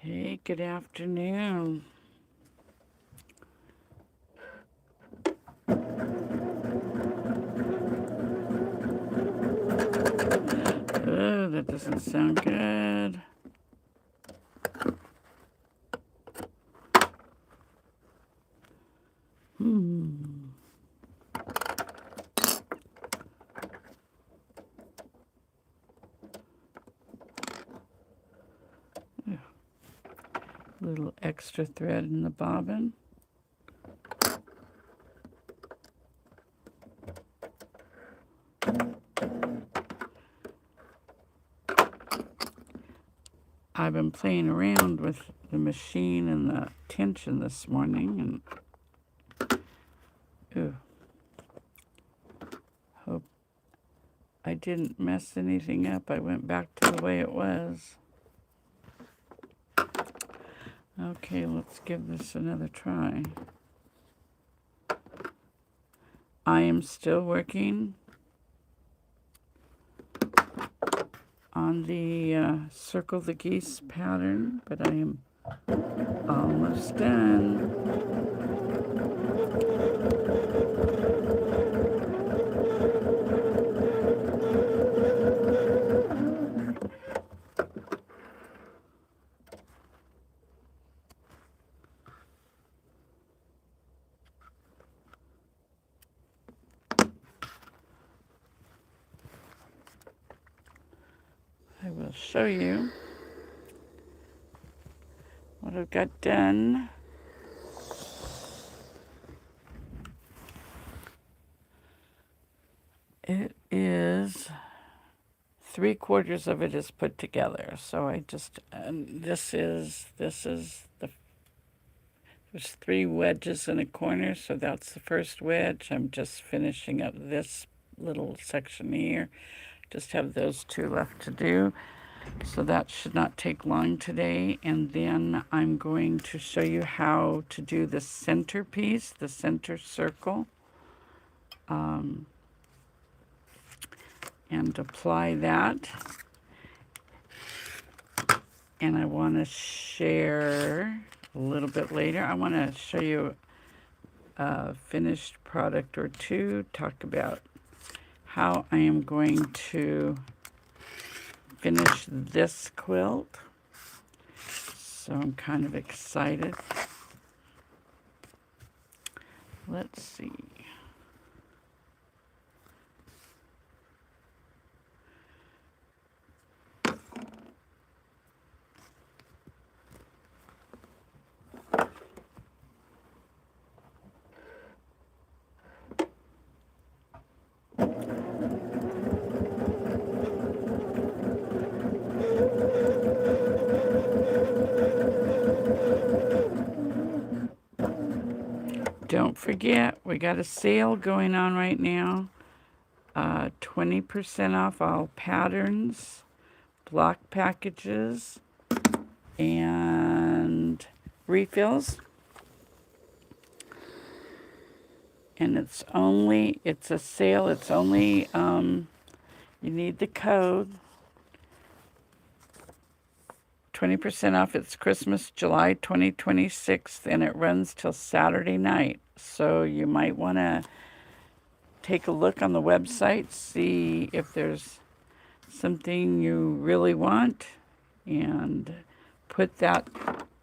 Hey, good afternoon. Oh, that doesn't sound good. Little extra thread in the bobbin. I've been playing around with the machine and the tension this morning, and hope I didn't mess anything up. I went back to the way it was. Okay, let's give this another try. I am still working on the Circle the Geese pattern, but I am almost done. I will show you what I've got done. It is 3/4 of it is put together. So I just, this is the, there's 3 wedges in a corner. So that's the first wedge. I'm just finishing up this little section here. Just have those 2 left to do. So that should not take long today. And then I'm going to show you how to do the center piece, the center circle. And apply that. And I want to share a little bit later. I want to show you a finished product or two, talk about how I am going to finish this quilt. So I'm kind of excited. Let's see. Don't forget, we got a sale going on right now. 20% off all patterns, block packages, and refills. And it's a sale. It's only, you need the code. 20% off. It's Christmas, July 2026, and it runs till Saturday night. So you might want to take a look on the website, see if there's something you really want, and put that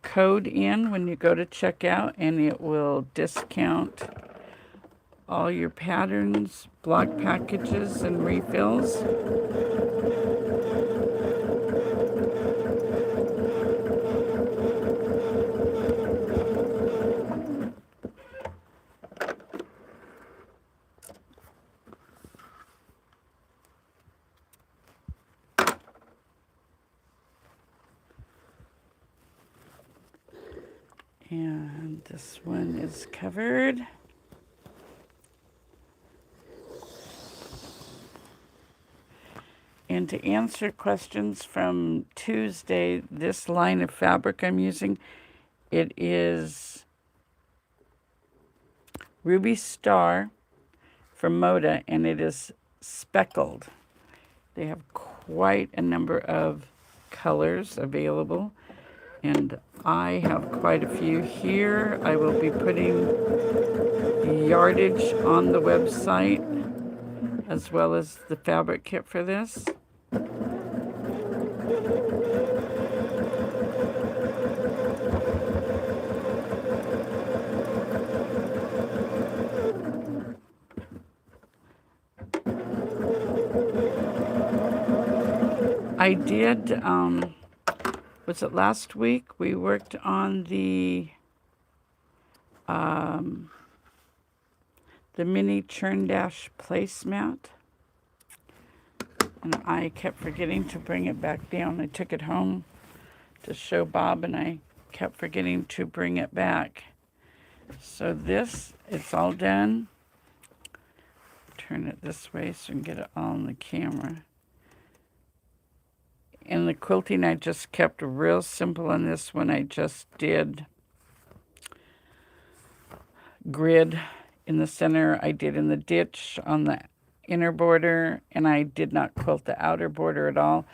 code in when you go to checkout, and it will discount all your patterns, block packages, and refills. And this one is covered. And to answer questions from Tuesday, this line of fabric I'm using, it is Ruby Star from Moda, and it is speckled. They have quite a number of colors available. And I have quite a few here. I will be putting yardage on the website as well as the fabric kit for this. I did, was it last week? We worked on the mini churn dash placemat. And I kept forgetting to bring it back down. I took it home to show Bob, and I kept forgetting to bring it back. So this, it's all done. Turn it this way so I can get it all on the camera. And the quilting, I just kept real simple on this one. I just did grid in the center. I did in the ditch on the inner border, and I did not quilt the outer border at all.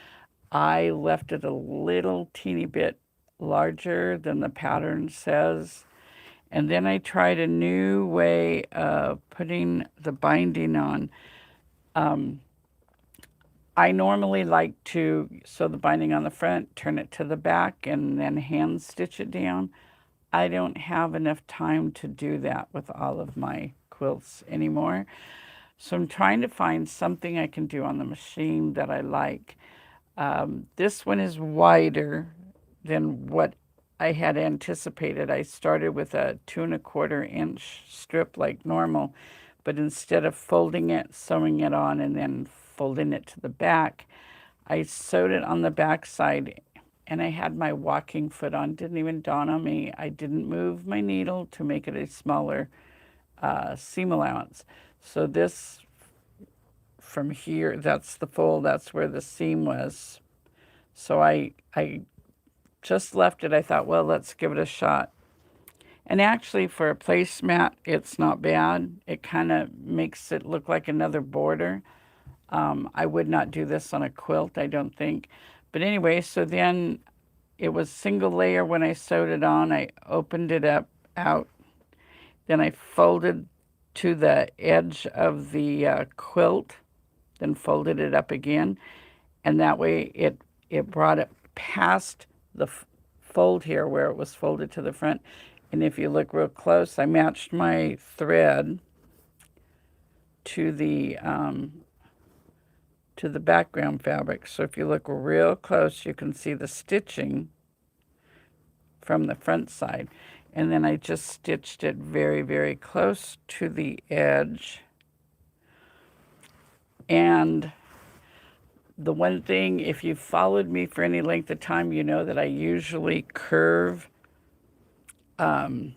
I left it a little teeny bit larger than the pattern says. And then I tried a new way of putting the binding on. I normally like to sew the binding on the front, turn it to the back, and then hand stitch it down. I don't have enough time to do that with all of my quilts anymore. So I'm trying to find something I can do on the machine that I like. This one is wider than what I had anticipated. I started with a 2¼ inch strip like normal, but instead of folding it, sewing it on, and then folding it to the back, I sewed it on the back side, and I had my walking foot on. Didn't even dawn on me. I didn't move my needle to make it a smaller seam allowance. So this, from here, that's the fold, that's where the seam was. So I just left it. I thought, well, let's give it a shot. And actually, for a placemat, it's not bad. It kind of makes it look like another border. I would not do this on a quilt, I don't think. But anyway, so then it was single layer when I sewed it on. I opened it up out. Then I folded to the edge of the quilt, then folded it up again. And that way it brought it past the fold here where it was folded to the front. And if you look real close, I matched my thread to the background fabric. So if you look real close, you can see the stitching from the front side. And then I just stitched it very, very close to the edge. And the one thing, if you've followed me for any length of time, you know that I usually curve the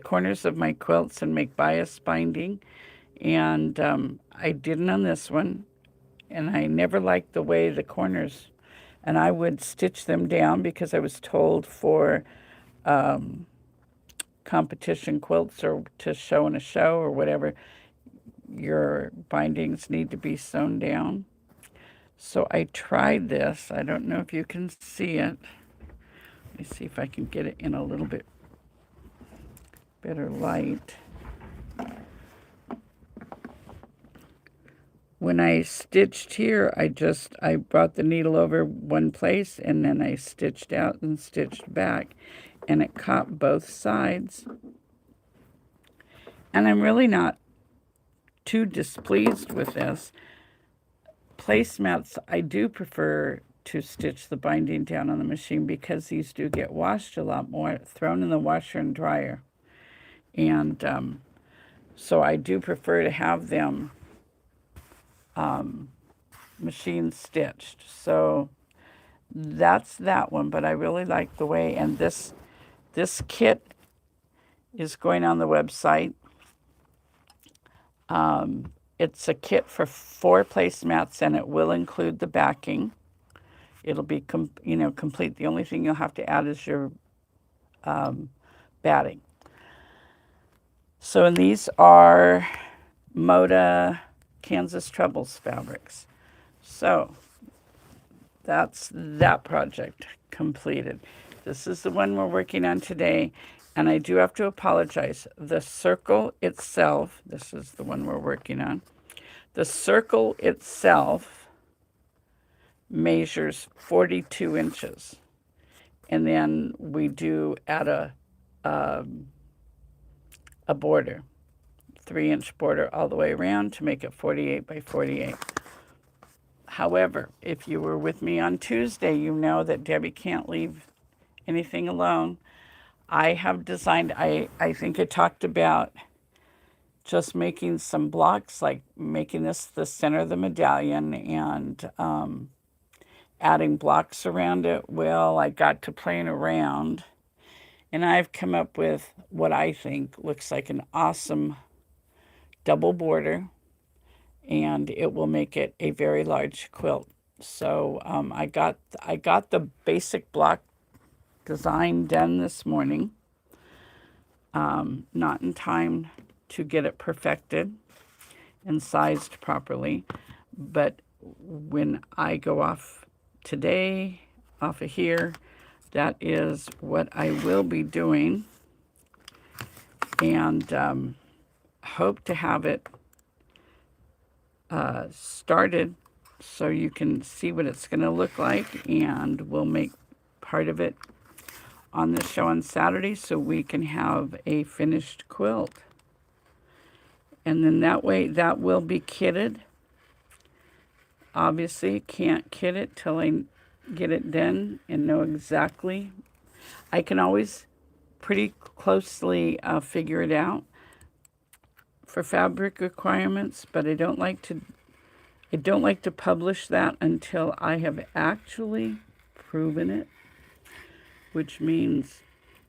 corners of my quilts and make bias binding. And I didn't on this one. And I never liked the way the corners, and I would stitch them down because I was told for competition quilts or to show in a show or whatever, your bindings need to be sewn down. So I tried this. I don't know if you can see it. Let me see if I can get it in a little bit better light. When I stitched here, I brought the needle over one place, and then I stitched out and stitched back, and it caught both sides. And I'm really not too displeased with this. Placemats, I do prefer to stitch the binding down on the machine because these do get washed a lot more, thrown in the washer and dryer. And so I do prefer to have them machine stitched. So that's that one, but I really like the way, and this kit is going on the website. It's a kit for 4 placemats, and it will include the backing. It'll be complete. The only thing you'll have to add is your batting. So, and these are Moda Kansas Troubles fabrics. So that's that project completed. This is the one we're working on today, and I do have to apologize. The circle itself, this is the one we're working on. The circle itself measures 42 inches. And then we do add a border, 3-inch border all the way around to make it 48 by 48. However, if you were with me on Tuesday, you know that Debbie can't leave anything alone. I have designed, I think I talked about just making some blocks, like making this the center of the medallion and adding blocks around it. Well, I got to playing around, and I've come up with what I think looks like an awesome double border, and it will make it a very large quilt. So I got the basic block design done this morning. Not in time to get it perfected and sized properly, but when I go off today, off of here, that is what I will be doing, and hope to have it started so you can see what it's going to look like, and we'll make part of it on the show on Saturday so we can have a finished quilt. And then that way, that will be kitted. Obviously, can't kit it till I get it done and know exactly. I can always pretty closely figure it out for fabric requirements, but I don't like to publish that until I have actually proven it, which means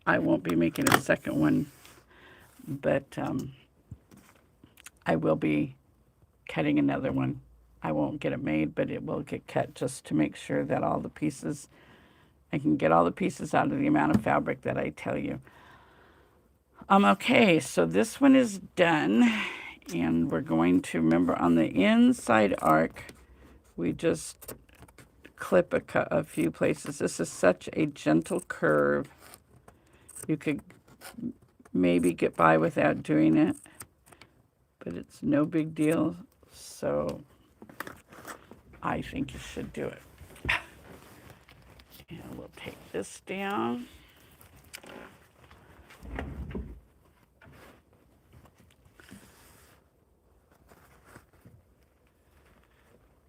I won't be making a second one, but I will be cutting another one. I won't get it made, but it will get cut just to make sure that all the pieces, I can get all the pieces out of the amount of fabric that I tell you. Okay, so this one is done, and we're going to, remember on the inside arc, we just clip a few places. This is such a gentle curve. You could maybe get by without doing it, but it's no big deal, so I think you should do it. And we'll take this down.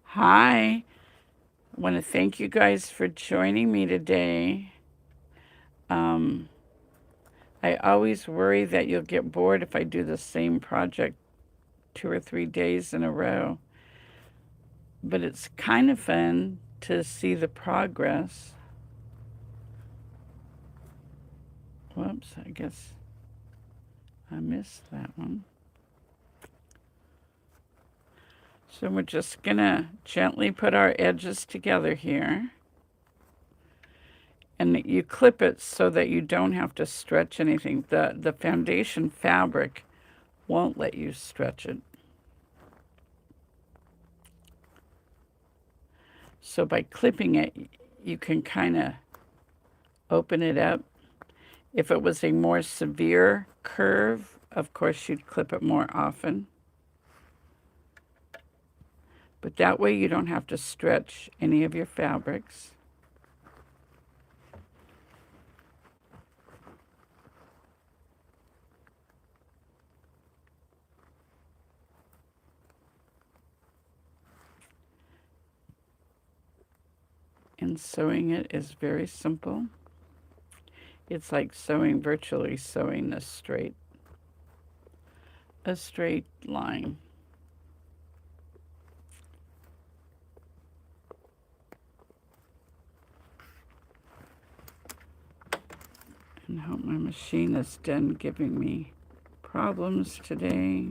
Hi. I want to thank you guys for joining me today. I always worry that you'll get bored if I do the same project 2 or 3 days in a row. But it's kind of fun to see the progress. Whoops, I guess I missed that one. So we're just gonna gently put our edges together here. And you clip it so that you don't have to stretch anything. The foundation fabric won't let you stretch it. So by clipping it, you can kind of open it up. If it was a more severe curve, of course you'd clip it more often. But that way you don't have to stretch any of your fabrics. And sewing it is very simple. It's like virtually sewing a straight line. And hope my machine is done giving me problems today.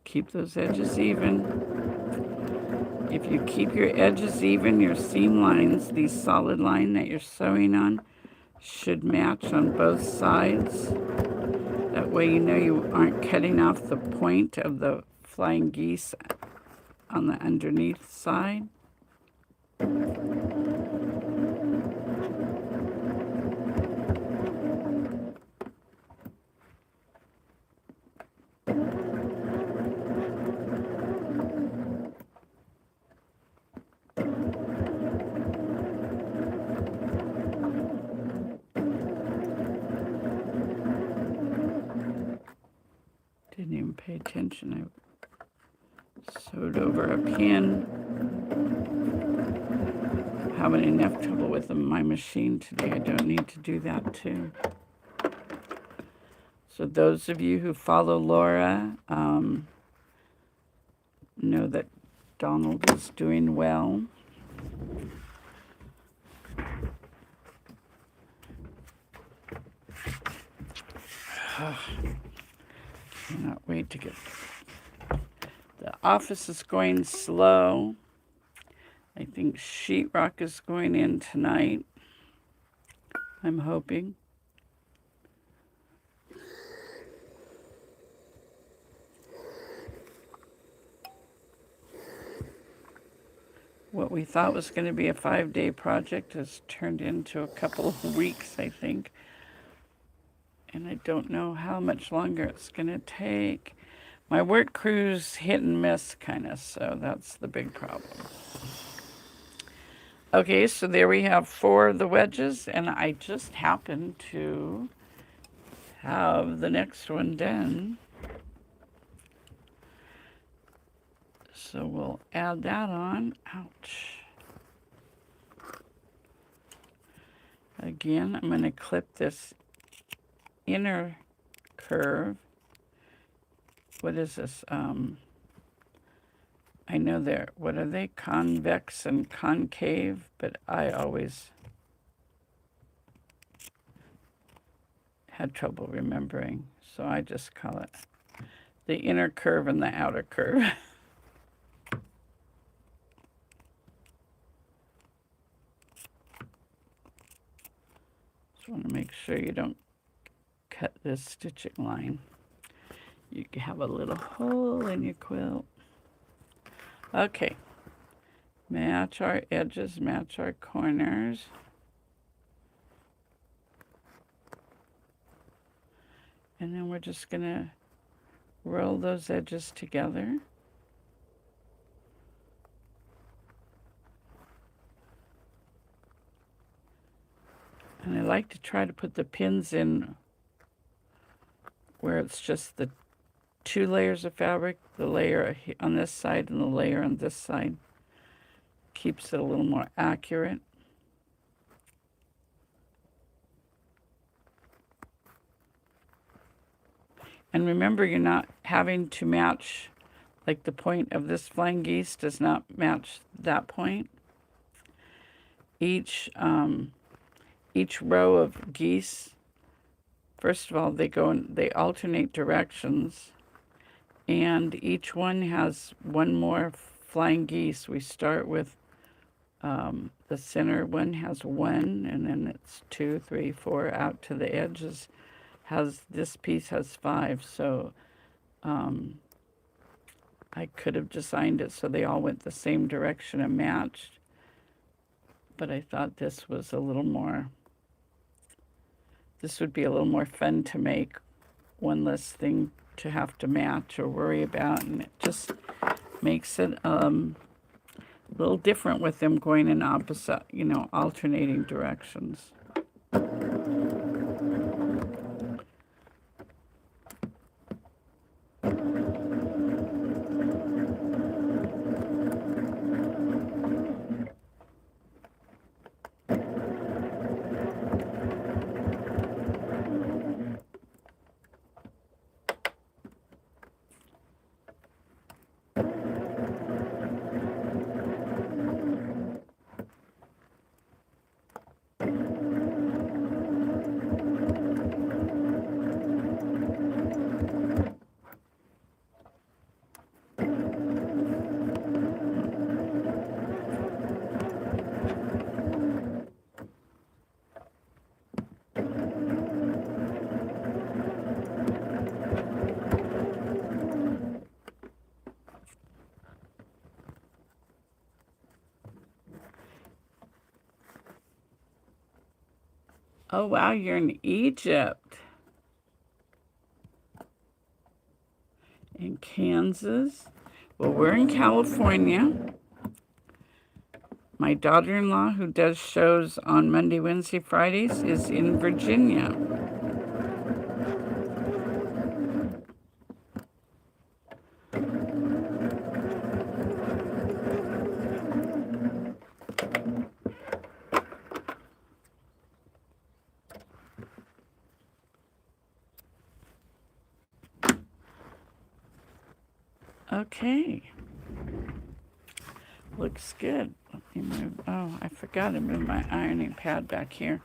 Keep those edges even. If you keep your edges even, your seam lines, the solid line that you're sewing on, should match on both sides. That way you know you aren't cutting off the point of the flying geese on the underneath side. Didn't even pay attention. I sewed over a pin. Having enough trouble with my machine today. I don't need to do that too. So those of you who follow Laura know that Donald is doing well. Cannot wait to get... The office is going slow. I think sheetrock is going in tonight. I'm hoping. What we thought was going to be a 5-day project has turned into a couple of weeks, I think. And I don't know how much longer it's going to take. My work crew's hit and miss kind of, so that's the big problem. Okay, so there we have 4 of the wedges, and I just happened to have the next one done. So we'll add that on. Ouch. Again, I'm going to clip this inner curve. What is this? I know they're, what are they? Convex and concave, but I always had trouble remembering. So I just call it the inner curve and the outer curve. Just want to make sure you don't cut this stitching line. You can have a little hole in your quilt. Okay, match our edges, match our corners. And then we're just gonna roll those edges together. And I like to try to put the pins in where it's just the 2 layers of fabric, the layer on this side and the layer on this side. Keeps it a little more accurate. And remember, you're not having to match, like the point of this flying geese does not match that point. Each row of geese, first of all, they alternate directions, and each one has one more flying geese. We start with the center one has 1, and then it's 2, 3, 4 out to the edges. This piece has 5, so I could have designed it so they all went the same direction and matched, but I thought this was a little more, this would be a little more fun to make, one less thing to have to match or worry about, and it just makes it a little different with them going in opposite, alternating directions. Oh, wow, you're in Egypt. In Kansas. Well, we're in California. My daughter-in-law, who does shows on Monday, Wednesday, Fridays, is in Virginia. Okay. Looks good. Let me move. Oh, I forgot to move my ironing pad back here.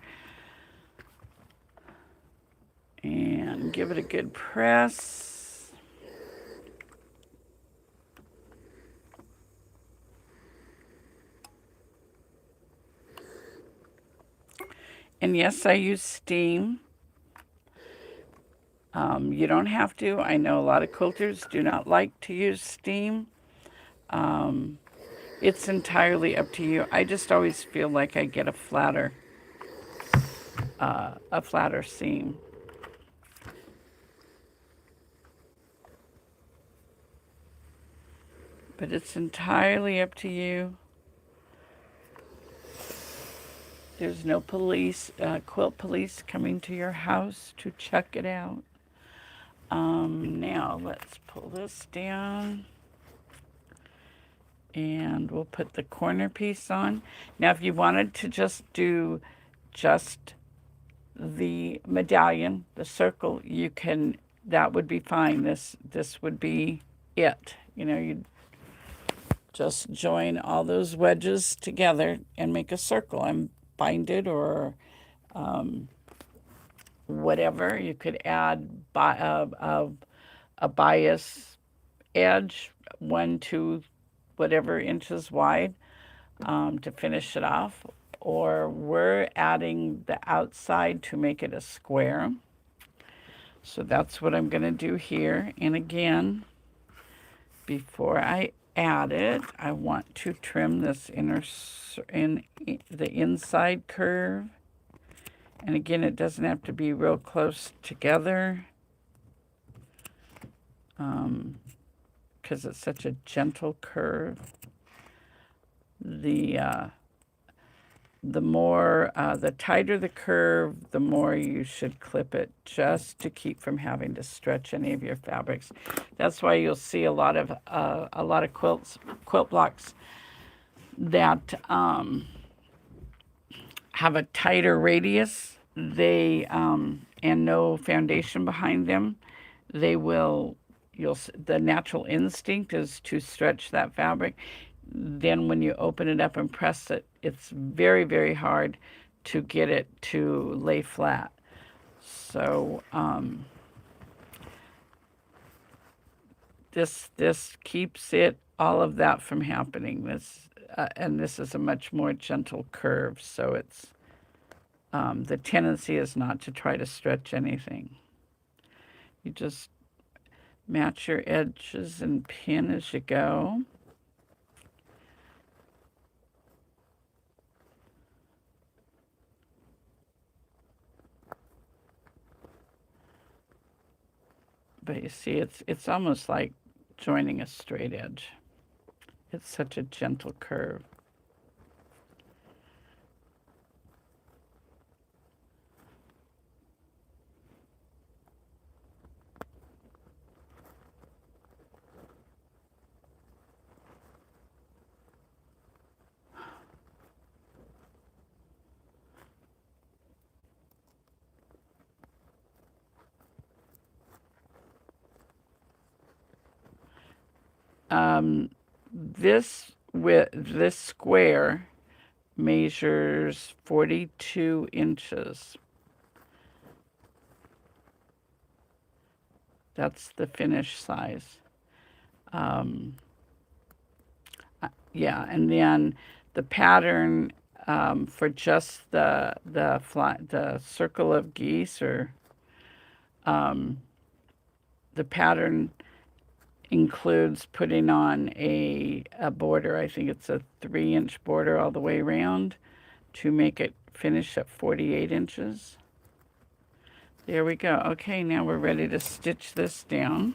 And give it a good press. And yes, I use steam. You don't have to. I know a lot of quilters do not like to use steam. It's entirely up to you. I just always feel like I get a flatter seam. But it's entirely up to you. There's no police, quilt police coming to your house to check it out. Now let's pull this down. And we'll put the corner piece on. Now if you wanted to just do just the medallion, the circle, you can, that would be fine. This would be it. You know, you'd just join all those wedges together and make a circle and bind it, or whatever. You could add a bias edge, 1 to whatever inches wide, to finish it off. Or we're adding the outside to make it a square. So that's what I'm going to do here. And again, before I add it, I want to trim this the inside curve. And again, it doesn't have to be real close together, because it's such a gentle curve. The tighter the curve, the more you should clip it, just to keep from having to stretch any of your fabrics. That's why you'll see a lot of quilt blocks that have a tighter radius. They and no foundation behind them. They will. The natural instinct is to stretch that fabric. Then when you open it up and press it, it's very, very hard to get it to lay flat. So this keeps all of that from happening. And this is a much more gentle curve, so it's the tendency is not to try to stretch anything. You just match your edges and pin as you go. But you see, it's almost like joining a straight edge. It's such a gentle curve. This square measures 42 inches. That's the finished size. Yeah, and then the pattern for just the circle of geese, or the pattern includes putting on a border. I think it's a 3-inch border all the way around to make it finish at 48 inches. There we go. Okay, now we're ready to stitch this down.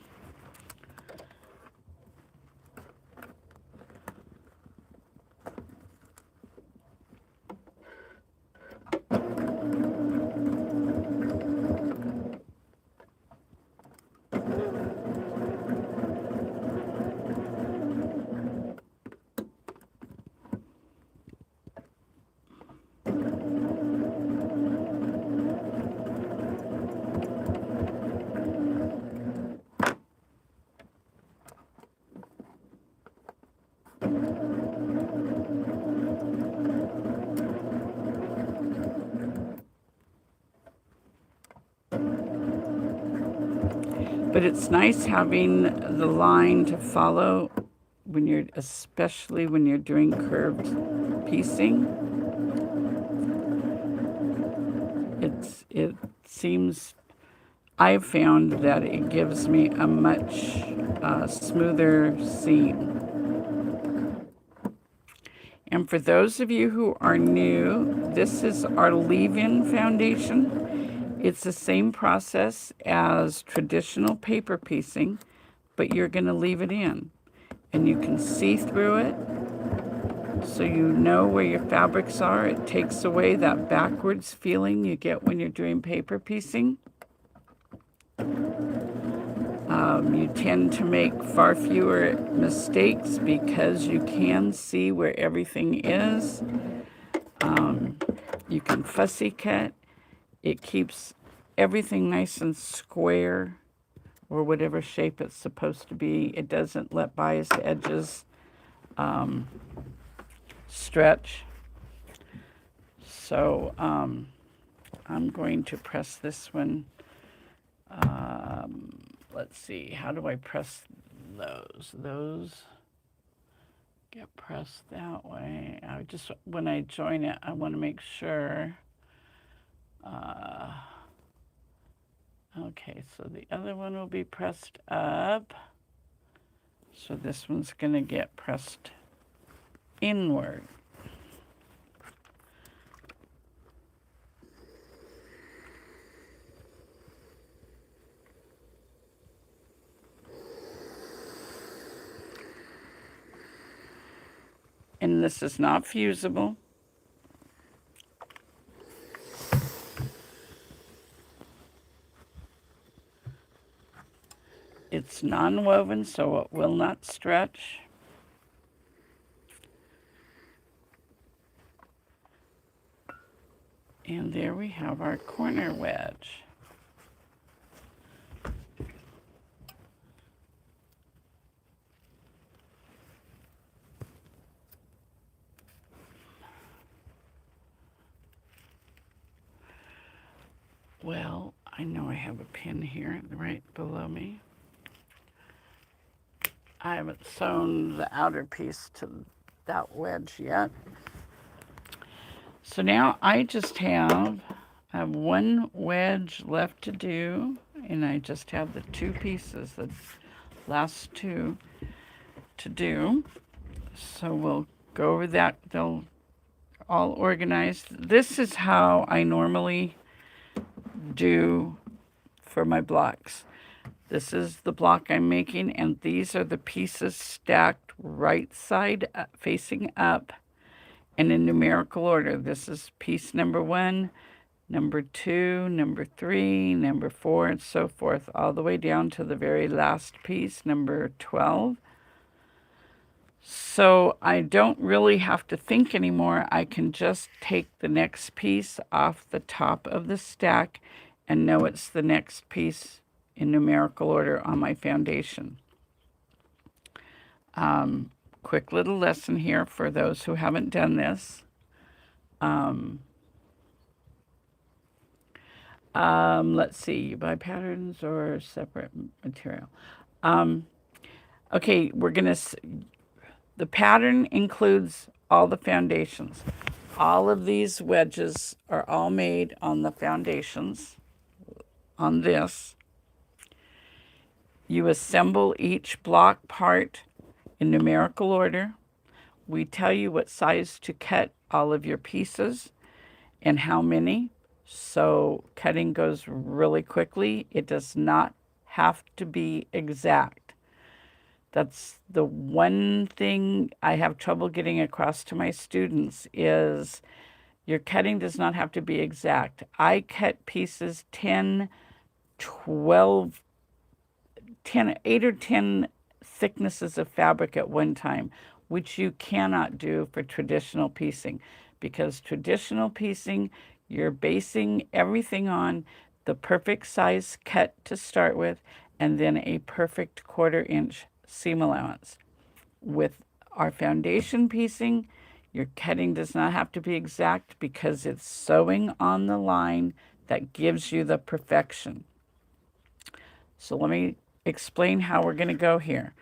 But it's nice having the line to follow when you're, especially when you're doing curved piecing. It seems, I've found that it gives me a much smoother seam. And for those of you who are new, this is our leave-in foundation. It's the same process as traditional paper piecing, but you're going to leave it in. And you can see through it, so you know where your fabrics are. It takes away that backwards feeling you get when you're doing paper piecing. You tend to make far fewer mistakes because you can see where everything is. You can fussy cut. It keeps everything nice and square, or whatever shape it's supposed to be. It doesn't let bias edges stretch. So I'm going to press this one. Let's see, how do I press those? Those get pressed that way. I just, when I join it, I want to make sure. Okay, so the other one will be pressed up. So this one's going to get pressed inward. And this is not fusible. It's non-woven, so it will not stretch. And there we have our corner wedge. Well, I know I have a pin here right below me. I haven't sewn the outer piece to that wedge yet. So now I just have one wedge left to do, and I just have the two pieces, the last two to do. So we'll go over that. They'll all organized. This is how I normally do for my blocks. This is the block I'm making, and these are the pieces stacked right side up, facing up, and in numerical order. This is piece number 1, number 2, number 3, number 4, and so forth, all the way down to the very last piece, number 12. So I don't really have to think anymore. I can just take the next piece off the top of the stack and know it's the next piece in numerical order on my foundation. Quick little lesson here for those who haven't done this. Let's see, you buy patterns or separate material. Okay, we're gonna, the pattern includes all the foundations. All of these wedges are all made on the foundations, on this. You assemble each block part in numerical order. We tell you what size to cut all of your pieces and how many. So cutting goes really quickly. It does not have to be exact. That's the one thing I have trouble getting across to my students is your cutting does not have to be exact. I cut pieces 10, 12, 10, 8 or 10 thicknesses of fabric at one time, which you cannot do for traditional piecing, because traditional piecing, you're basing everything on the perfect size cut to start with and then a perfect 1/4 inch seam allowance. With our foundation piecing, your cutting does not have to be exact because it's sewing on the line that gives you the perfection. So let me explain how we're going to go here.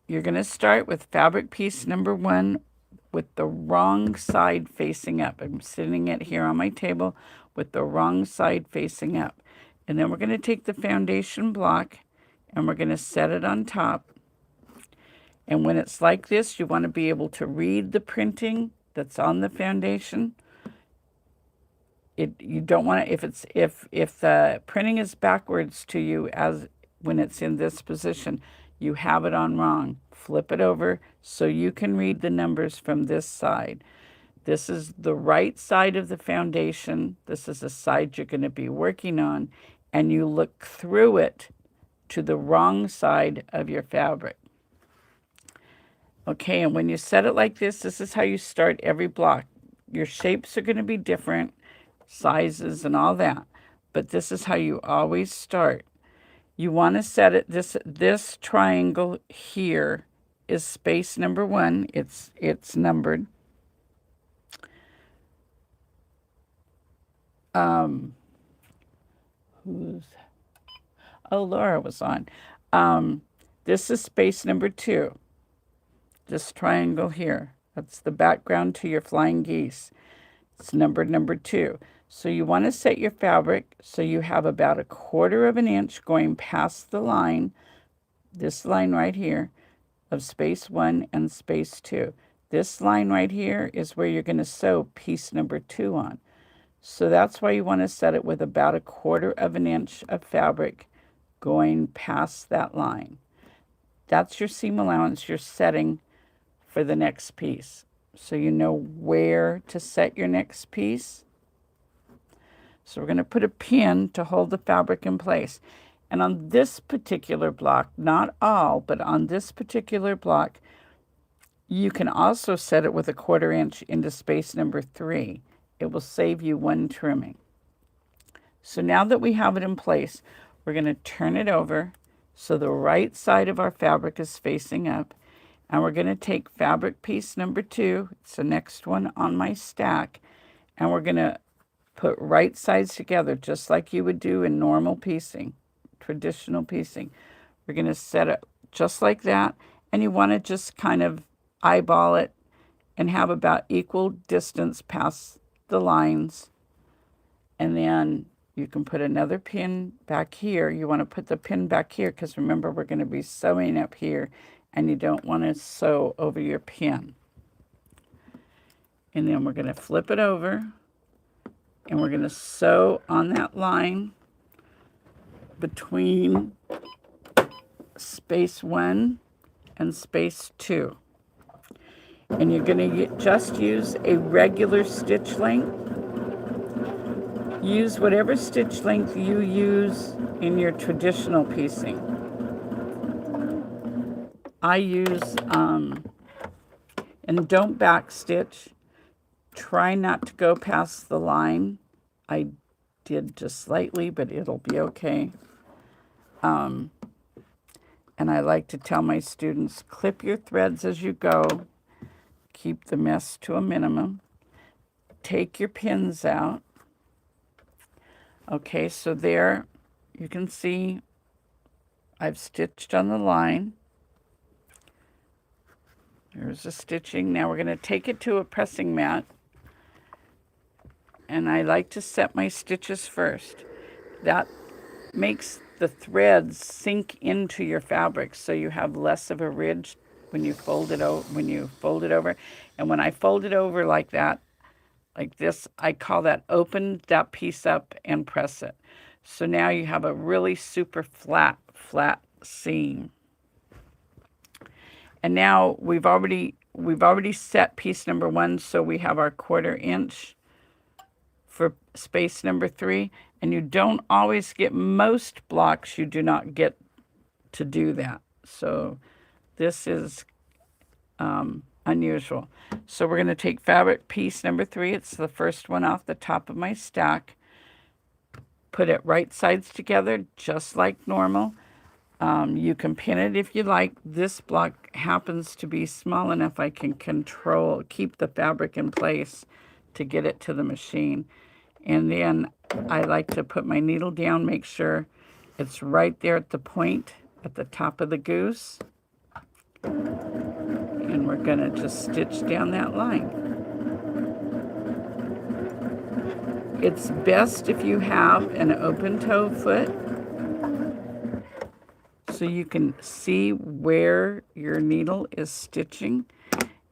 You're going to start with fabric piece number 1 with the wrong side facing up. I'm sitting it here on my table with the wrong side facing up. And then we're going to take the foundation block and we're going to set it on top. And when it's like this, you want to be able to read the printing that's on the foundation. You don't want to, if the printing is backwards to you as when it's in this position, you have it on wrong. Flip it over so you can read the numbers from this side. This is the right side of the foundation. This is the side you're going to be working on, and you look through it to the wrong side of your fabric. Okay, and when you set it like this is how you start every block. Your shapes are going to be different, sizes and all that, but this is how you always start. You want to set it, this triangle here is space number 1. It's numbered. Laura was on. This is space number 2. This triangle here. That's the background to your flying geese. It's numbered number 2. So you want to set your fabric so you have about 1/4 inch going past the line, this line right here, of space 1 and space 2. This line right here is where you're going to sew piece number 2 on. So that's why you want to set it with about 1/4 inch of fabric going past that line. That's your seam allowance you're setting for the next piece. So you know where to set your next piece. So we're going to put a pin to hold the fabric in place. And on this particular block, not all, but on this particular block, you can also set it with 1/4 inch into space number 3. It will save you 1 trimming. So now that we have it in place, we're going to turn it over so the right side of our fabric is facing up. And we're going to take fabric piece number 2, it's the next one on my stack, and we're going to put right sides together just like you would do in normal piecing, traditional piecing. We're going to set it just like that, and you want to just kind of eyeball it and have about equal distance past the lines. And then you can put another pin back here. You want to put the pin back here because remember we're going to be sewing up here and you don't want to sew over your pin. And then we're going to flip it over and we're going to sew on that line between space 1 and space 2. And you're going to just use a regular stitch length. Use whatever stitch length you use in your traditional piecing. I use, and don't back stitch. Try not to go past the line. I did just slightly, but it'll be okay. And I like to tell my students, clip your threads as you go. Keep the mess to a minimum. Take your pins out. Okay, so there you can see I've stitched on the line. There's the stitching. Now we're going to take it to a pressing mat. And I like to set my stitches first. That makes the threads sink into your fabric so you have less of a ridge when you fold it over. And when I fold it over like that, like this. I call that open that piece up and press it. So now you have a really super flat seam. And now we've already set piece number 1, so we have our 1/4 inch for space number 3. And you don't always get, most blocks you do not get to do that. So this is unusual. So we're going to take fabric piece number 3. It's the first one off the top of my stack. Put it right sides together, just like normal. You can pin it if you like. This block happens to be small enough I can keep the fabric in place to get it to the machine. And then I like to put my needle down, make sure it's right there at the point at the top of the goose. And we're going to just stitch down that line. It's best if you have an open toe foot so you can see where your needle is stitching.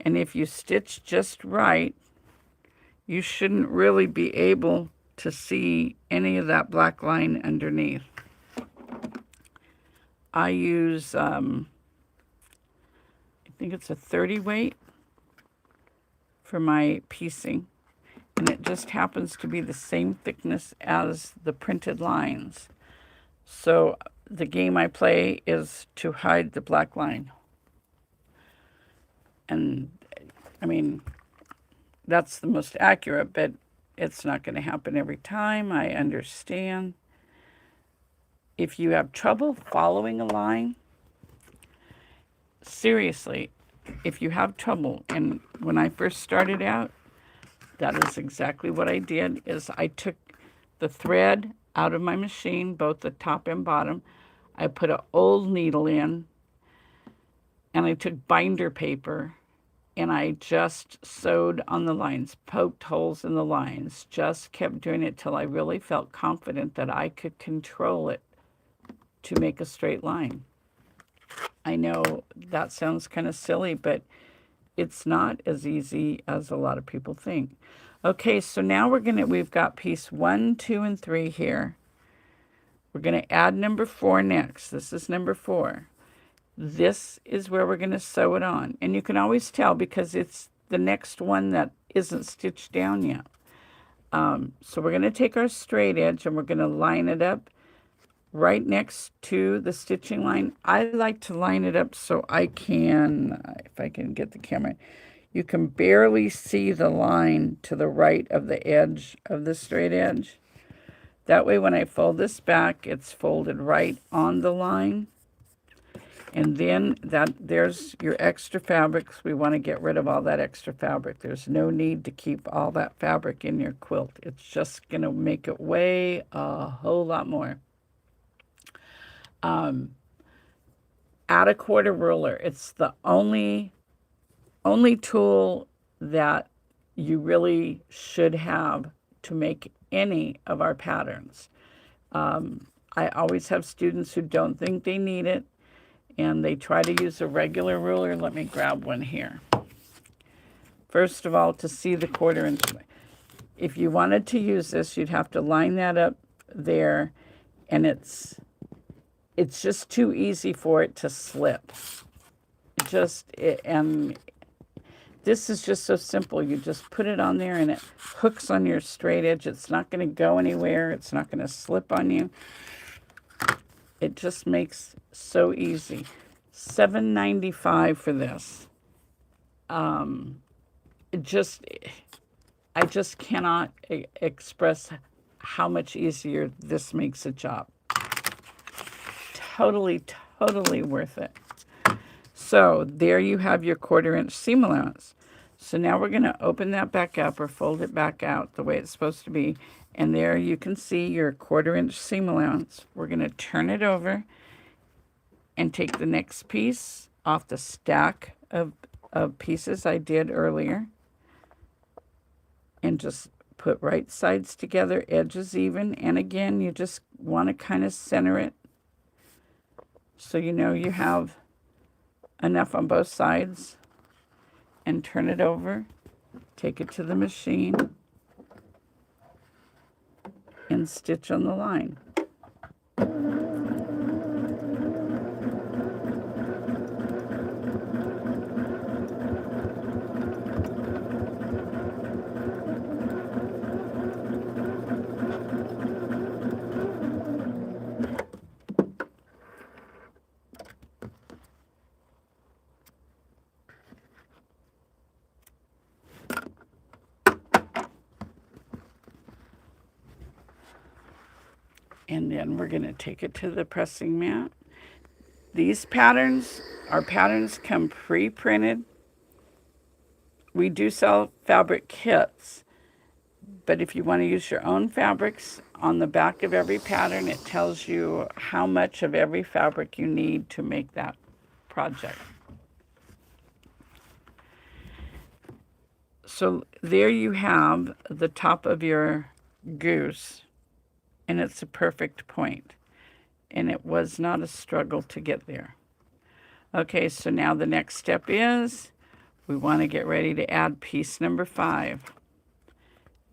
And if you stitch just right, you shouldn't really be able to see any of that black line underneath. I use, I think it's a 30 weight for my piecing. And it just happens to be the same thickness as the printed lines. So the game I play is to hide the black line. And, I mean, that's the most accurate, but it's not going to happen every time. I understand. If you have trouble following a line, seriously, if you have trouble, and when I first started out, that is exactly what I did, is I took the thread out of my machine, both the top and bottom. I put an old needle in, and I took binder paper, and I just sewed on the lines, poked holes in the lines, just kept doing it till I really felt confident that I could control it to make a straight line. I know that sounds kind of silly, but it's not as easy as a lot of people think. Okay, so now we've got piece 1, 2, and 3 here. We're going to add number 4 next. This is number 4. This is where we're going to sew it on. And you can always tell because it's the next one that isn't stitched down yet. So we're going to take our straight edge and we're going to line it up right next to the stitching line. I like to line it up so I can, if I can get the camera, you can barely see the line to the right of the edge of the straight edge. That way when I fold this back, it's folded right on the line. And then there's your extra fabrics. We want to get rid of all that extra fabric. There's no need to keep all that fabric in your quilt. It's just going to make it weigh a whole lot more. Add a 1/4 ruler. It's the only tool that you really should have to make any of our patterns. I always have students who don't think they need it, and they try to use a regular ruler. Let me grab one here. First of all, to see the 1/4 inch. If you wanted to use this, you'd have to line that up there, and it's just too easy for it to slip. And this is just so simple. You just put it on there and it hooks on your straight edge. It's not going to go anywhere. It's not going to slip on you. It just makes so easy. $7.95 for this. I just cannot express how much easier this makes a job. Totally worth it. So there you have your 1/4 inch seam allowance. So now we're going to open that back up or fold it back out the way it's supposed to be. And there you can see your 1/4 inch seam allowance. We're going to turn it over and take the next piece off the stack of pieces I did earlier. And just put right sides together, edges even. And again, you just want to kind of center it so you know you have enough on both sides. And turn it over. Take it to the machine. and stitch on the line. And then we're going to take it to the pressing mat. These patterns, our patterns come pre-printed. We do sell fabric kits, but if you want to use your own fabrics, on the back of every pattern, it tells you how much of every fabric you need to make that project. So there you have the top of your goose, and it's a perfect point. And it was not a struggle to get there. Okay, so now the next step is we want to get ready to add piece number 5.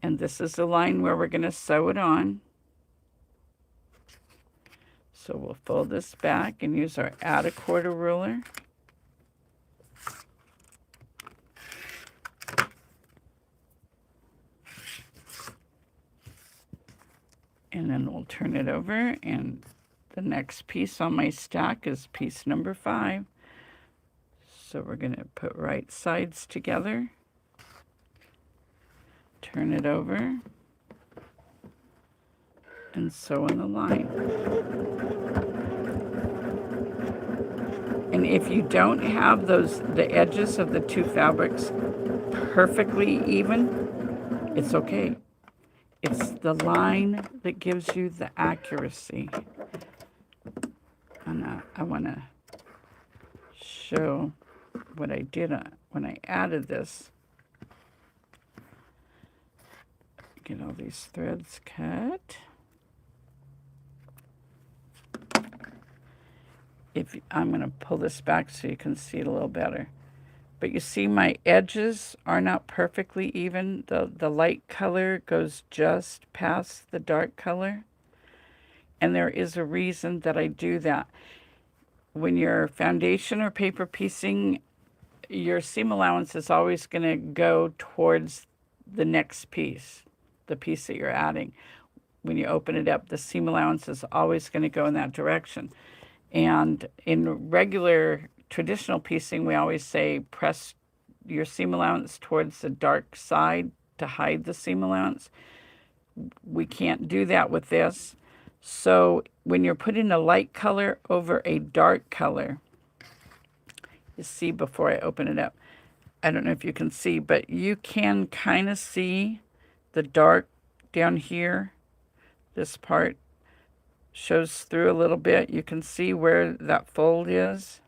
And this is the line where we're going to sew it on. So we'll fold this back and use our add a quarter ruler. And then we'll turn it over, and the next piece on my stack is piece number 5. So we're going to put right sides together, turn it over, and sew on the line. And if you don't have the edges of the two fabrics perfectly even, it's okay. It's the line that gives you the accuracy. And I want to show what I did when I added this. Get all these threads cut. I'm going to pull this back so you can see it a little better. But you see my edges are not perfectly even. The light color goes just past the dark color. And there is a reason that I do that. When you're foundation or paper piecing, your seam allowance is always going to go towards the next piece, the piece that you're adding. When you open it up, the seam allowance is always going to go in that direction. And in regular traditional piecing, we always say press your seam allowance towards the dark side to hide the seam allowance. We can't do that with this. So when you're putting a light color over a dark color, you see before I open it up, I don't know if you can see, but you can kind of see the dark down here. This part shows through a little bit. You can see where that fold is.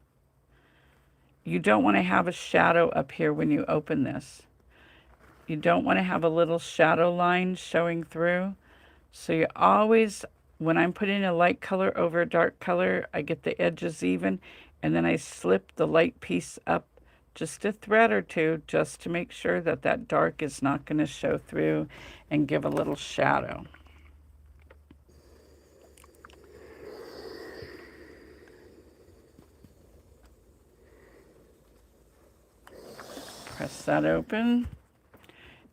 You don't want to have a shadow up here when you open this. You don't want to have a little shadow line showing through. So you always, when I'm putting a light color over a dark color, I get the edges even, and then I slip the light piece up just a thread or two just to make sure that that dark is not going to show through and give a little shadow. Press that open,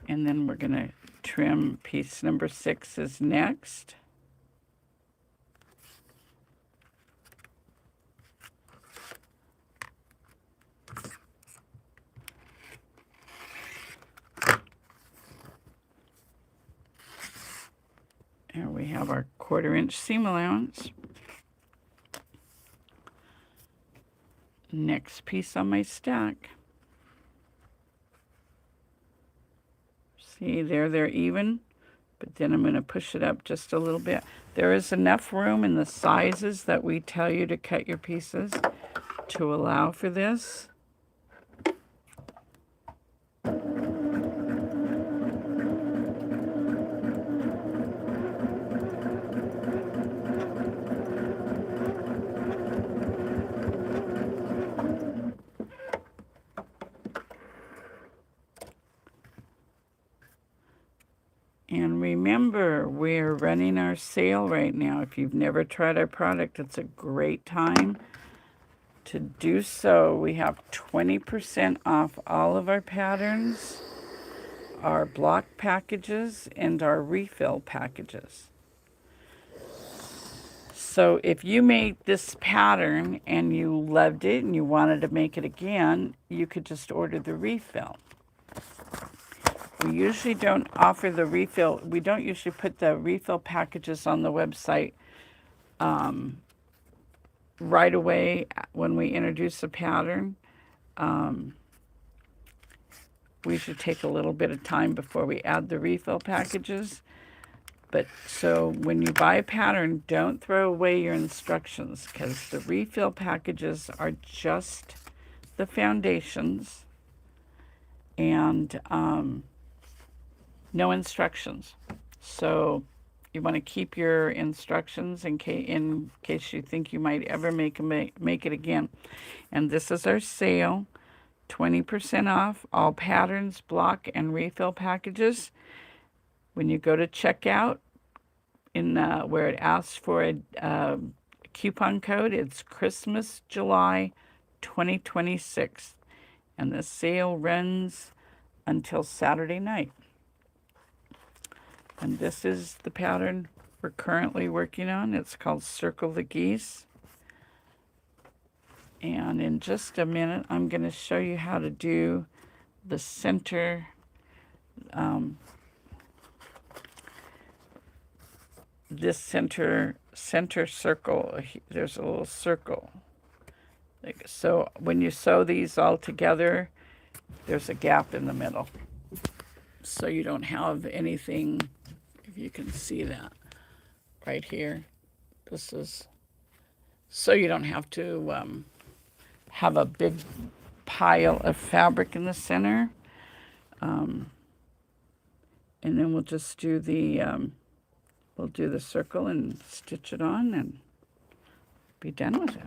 and then we're going to trim piece number 6 is next. Here we have our 1/4 inch seam allowance. Next piece on my stack. See, they're even, but then I'm going to push it up just a little bit. There is enough room in the sizes that we tell you to cut your pieces to allow for this. And remember, we're running our sale right now. If you've never tried our product, it's a great time to do so. We have 20% off all of our patterns, our block packages, and our refill packages. So if you made this pattern and you loved it and you wanted to make it again, you could just order the refill. We usually don't offer the refill. We don't usually put the refill packages on the website right away when we introduce a pattern. We should take a little bit of time before we add the refill packages. But so when you buy a pattern, don't throw away your instructions, because the refill packages are just the foundations and no instructions. So you want to keep your instructions in case you think you might ever make it again. And this is our sale, 20% off all patterns, block, and refill packages. When you go to checkout, in where it asks for a coupon code, it's Christmas July 2026, and the sale runs until Saturday night. And this is the pattern we're currently working on. It's called Circle the Geese. And in just a minute, I'm going to show you how to do the center this center circle. There's a little circle. So when you sew these all together, there's a gap in the middle. So you don't have anything, if you can see that right here. This is, so you don't have to have a big pile of fabric in the center. And then we'll just do the we'll do the circle and stitch it on and be done with it.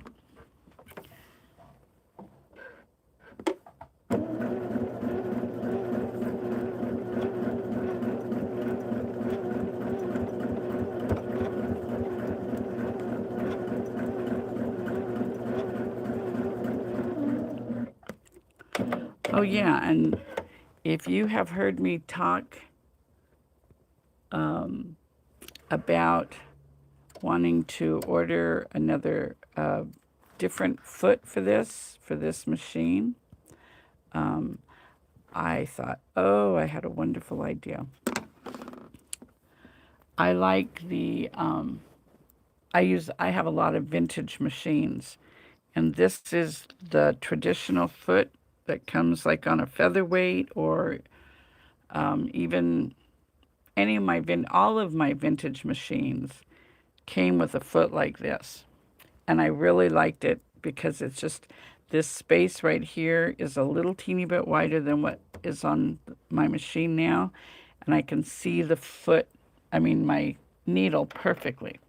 Oh yeah, and if you have heard me talk about wanting to order another different foot for this machine, I thought, oh, I had a wonderful idea. I like the, I have a lot of vintage machines, and this is the traditional foot that comes like on a featherweight, or even any of my all of my vintage machines came with a foot like this. And I really liked it because it's just, this space right here is a little teeny bit wider than what is on my machine now. And I can see the foot, my needle perfectly.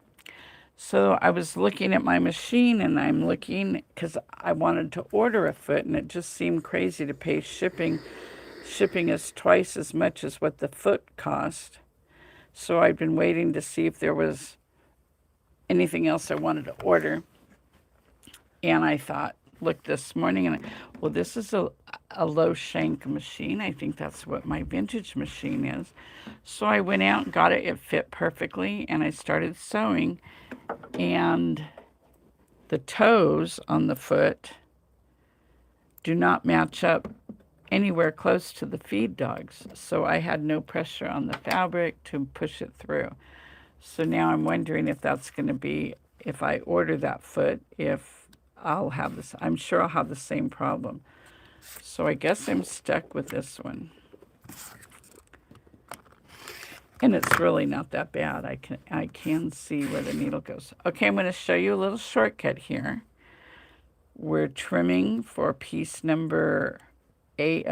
So I was looking at my machine, and I'm looking because I wanted to order a foot, and it just seemed crazy to pay shipping. Shipping is twice as much as what the foot cost. So I've been waiting to see if there was anything else I wanted to order. And I thought, look, this morning, and well, this is a low shank machine. I think that's what my vintage machine is. So I went out and got it. It fit perfectly, and I started sewing. And the toes on the foot do not match up anywhere close to the feed dogs. So I had no pressure on the fabric to push it through. So now I'm wondering if that's going to be, if I order that foot, if I'll have this. I'm sure I'll have the same problem. So I guess I'm stuck with this one. And it's really not that bad. I can see where the needle goes. Okay, I'm going to show you a little shortcut here. We're trimming for piece number 8.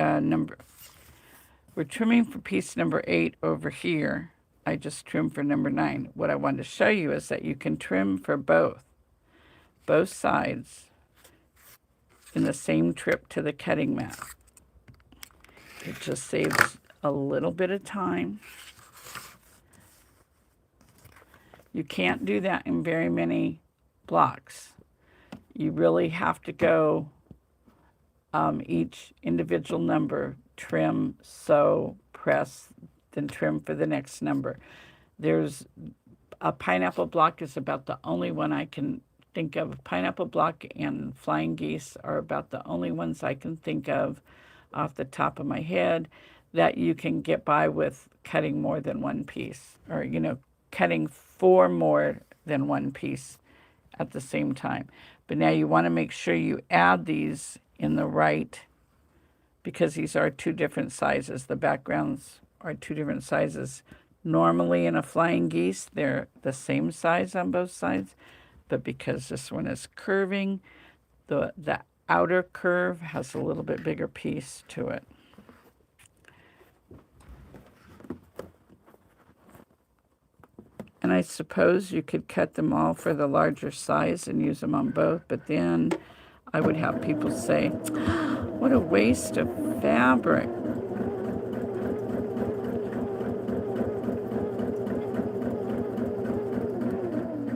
We're trimming for piece number 8 over here. I just trimmed for number 9. What I wanted to show you is that you can trim for both sides in the same trip to the cutting mat. It just saves a little bit of time. You can't do that in very many blocks. You really have to go each individual number, trim, sew, press, then trim for the next number. There's a pineapple block is about the only one I can think of. Pineapple block and flying geese are about the only ones I can think of off the top of my head that you can get by with cutting more than one piece, or, cutting 4 more than one piece at the same time. But now you want to make sure you add these in the right, because these are 2 different sizes. The backgrounds are 2 different sizes. Normally in a flying geese, they're the same size on both sides, but because this one is curving, the outer curve has a little bit bigger piece to it. And I suppose you could cut them all for the larger size and use them on both, but then I would have people say, what a waste of fabric.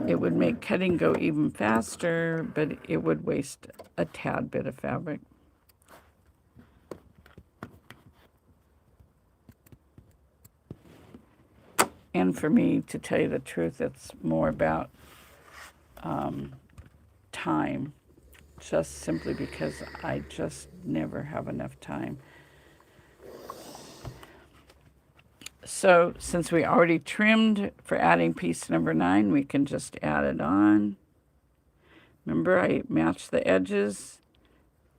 It would make cutting go even faster, but it would waste a tad bit of fabric. And for me, to tell you the truth, it's more about time, just simply because I just never have enough time. So since we already trimmed for adding piece number 9, we can just add it on. Remember, I matched the edges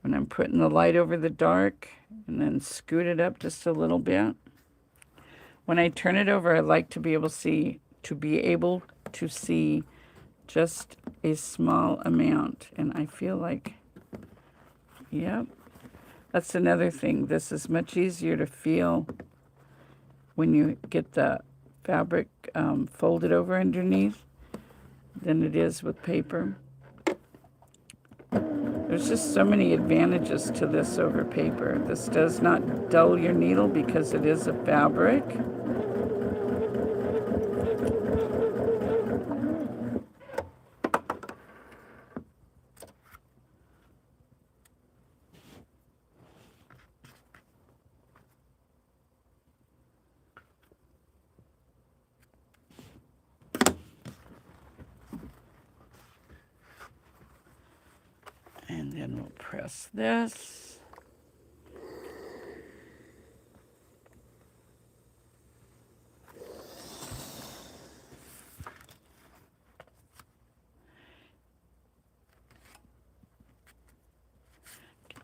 when I'm putting the light over the dark, and then scoot it up just a little bit. When I turn it over, I like to be able to see just a small amount. And I feel like, yep, that's another thing. This is much easier to feel when you get the fabric folded over underneath than it is with paper. There's just so many advantages to this over paper. This does not dull your needle because it is a fabric. And then we'll press this.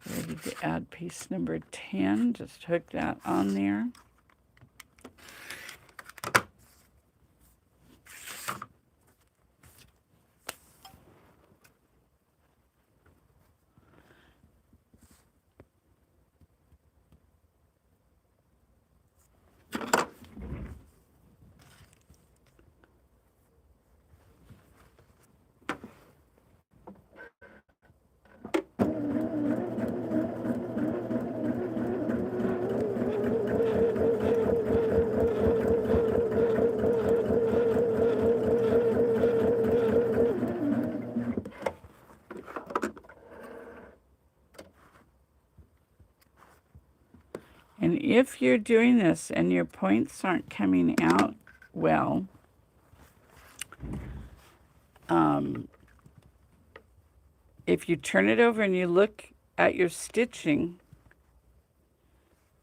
Get ready to add piece number 10. Just hook that on there. And if you're doing this and your points aren't coming out well, if you turn it over and you look at your stitching,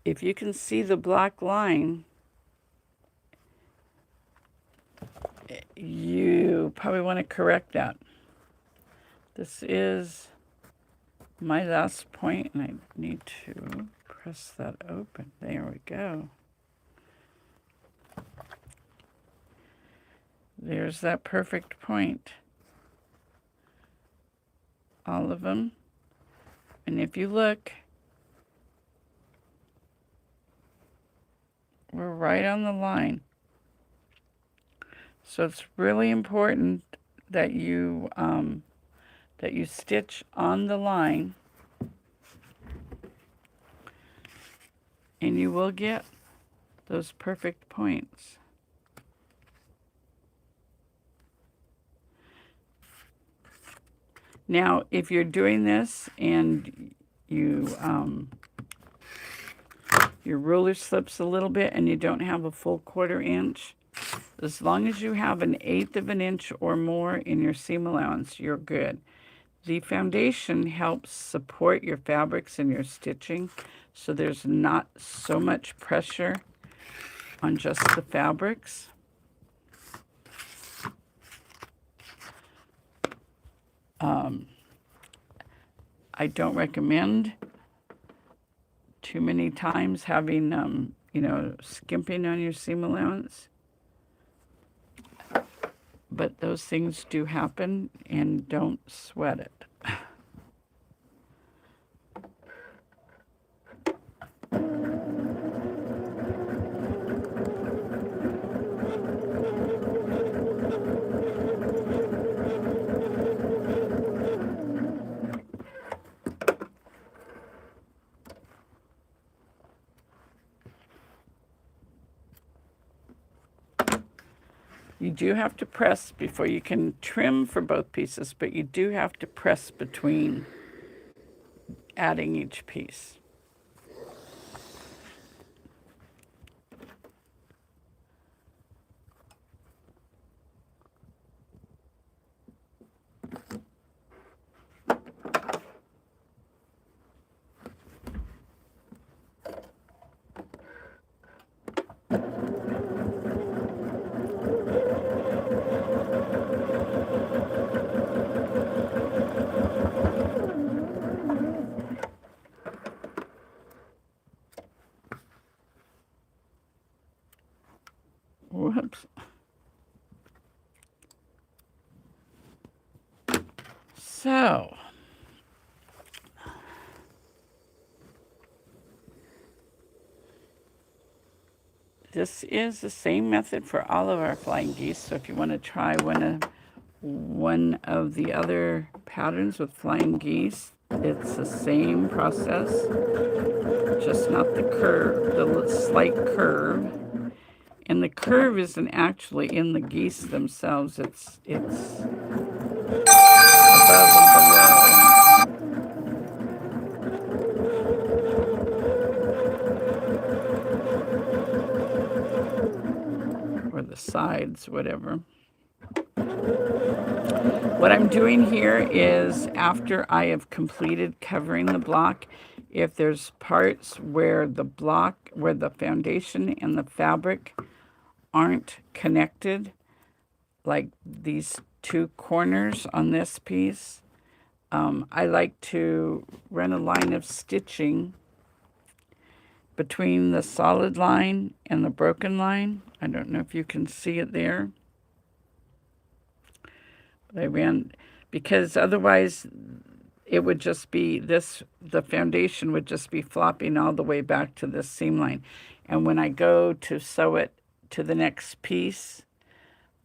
if you can see the black line, you probably want to correct that. This is my last point, and I need to press that open. There we go. There's that perfect point. All of them. And if you look, we're right on the line. So it's really important that you stitch on the line, and you will get those perfect points. Now, if you're doing this and you your ruler slips a little bit and you don't have a full 1/4 inch, as long as you have 1/8 of an inch or more in your seam allowance, you're good. The foundation helps support your fabrics and your stitching, so there's not so much pressure on just the fabrics. I don't recommend too many times having, you know, skimping on your seam allowance. But those things do happen, and don't sweat it. You do have to press before you can trim for both pieces, but you do have to press between adding each piece. Whoops. So, this is the same method for all of our flying geese. So if you want to try one of the other patterns with flying geese, it's the same process, just not the curve, the slight curve. And the curve isn't actually in the geese themselves, it's above and below. Or the sides, whatever. What I'm doing here is, after I have completed covering the block, if there's parts where the foundation and the fabric aren't connected, like these 2 corners on this piece, I like to run a line of stitching between the solid line and the broken line. I don't know if you can see it there. But I ran, because otherwise it would just be this, the foundation would just be flopping all the way back to this seam line. And when I go to sew it to the next piece,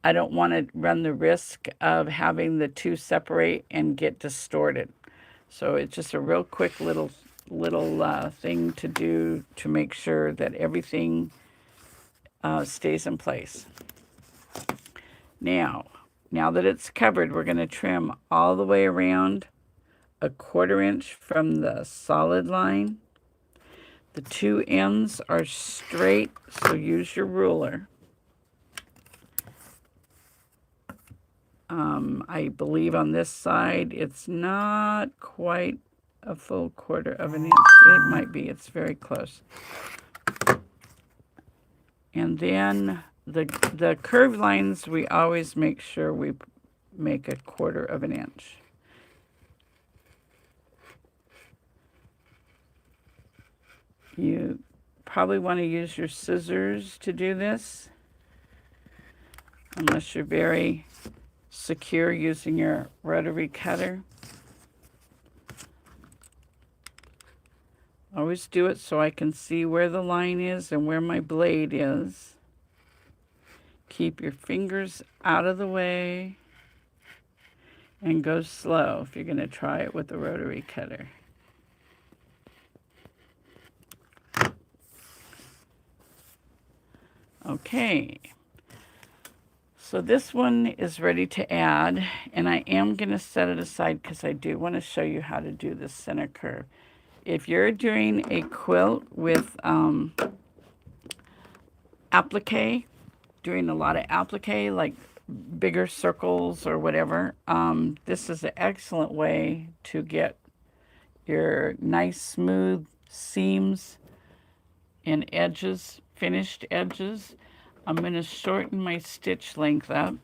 I don't want to run the risk of having the 2 separate and get distorted. So it's just a real quick little thing to do to make sure that everything stays in place. Now that it's covered, we're going to trim all the way around 1/4 inch from the solid line. The 2 ends are straight, so use your ruler. I believe on this side it's not quite a full 1/4 of an inch. It might be, it's very close. And then the curved lines, we always make sure we make 1/4 of an inch. You probably want to use your scissors to do this, unless you're very secure using your rotary cutter. Always do it so I can see where the line is and where my blade is. Keep your fingers out of the way and go slow if you're going to try it with a rotary cutter. Okay, So this one is ready to add, and I am going to set it aside because I do want to show you how to do the center curve. If you're doing a quilt with applique, doing a lot of applique, like bigger circles or whatever, this is an excellent way to get your nice smooth seams and edges, finished edges. I'm going to shorten my stitch length up.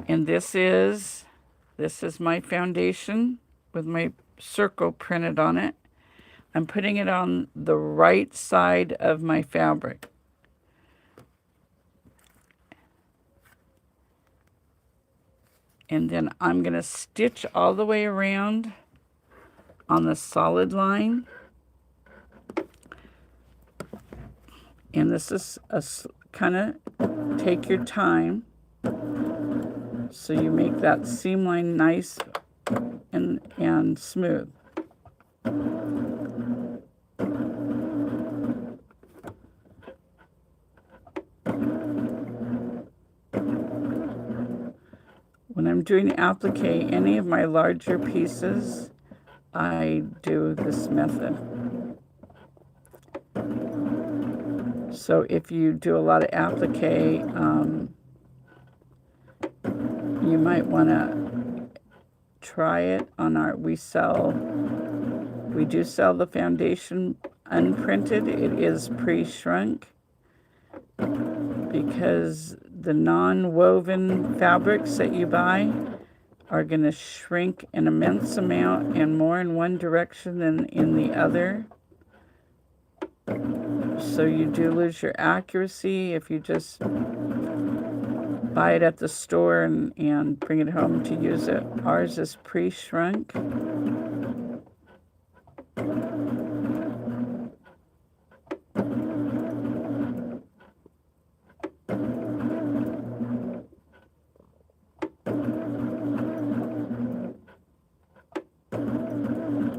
And this is my foundation with my circle printed on it. I'm putting it on the right side of my fabric. And then I'm going to stitch all the way around on the solid line. And this is a kind of take your time so you make that seam line nice and smooth. When I'm doing applique, any of my larger pieces, I do this method. So if you do a lot of applique, you might want to try it on our, we do sell the foundation unprinted. It is pre-shrunk because the non-woven fabrics that you buy are going to shrink an immense amount and more in one direction than in the other. So you do lose your accuracy if you just buy it at the store and bring it home to use it. Ours is pre-shrunk.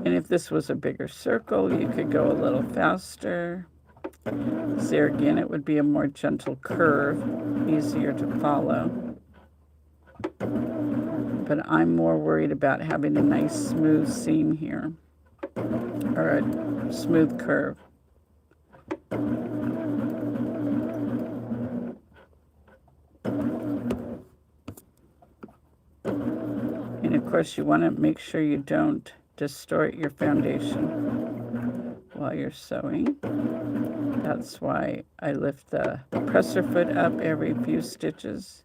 And if this was a bigger circle, you could go a little faster. So there again, it would be a more gentle curve, easier to follow. But I'm more worried about having a nice smooth seam here, or a smooth curve. And of course, you want to make sure you don't distort your foundation while you're sewing. That's why I lift the presser foot up every few stitches.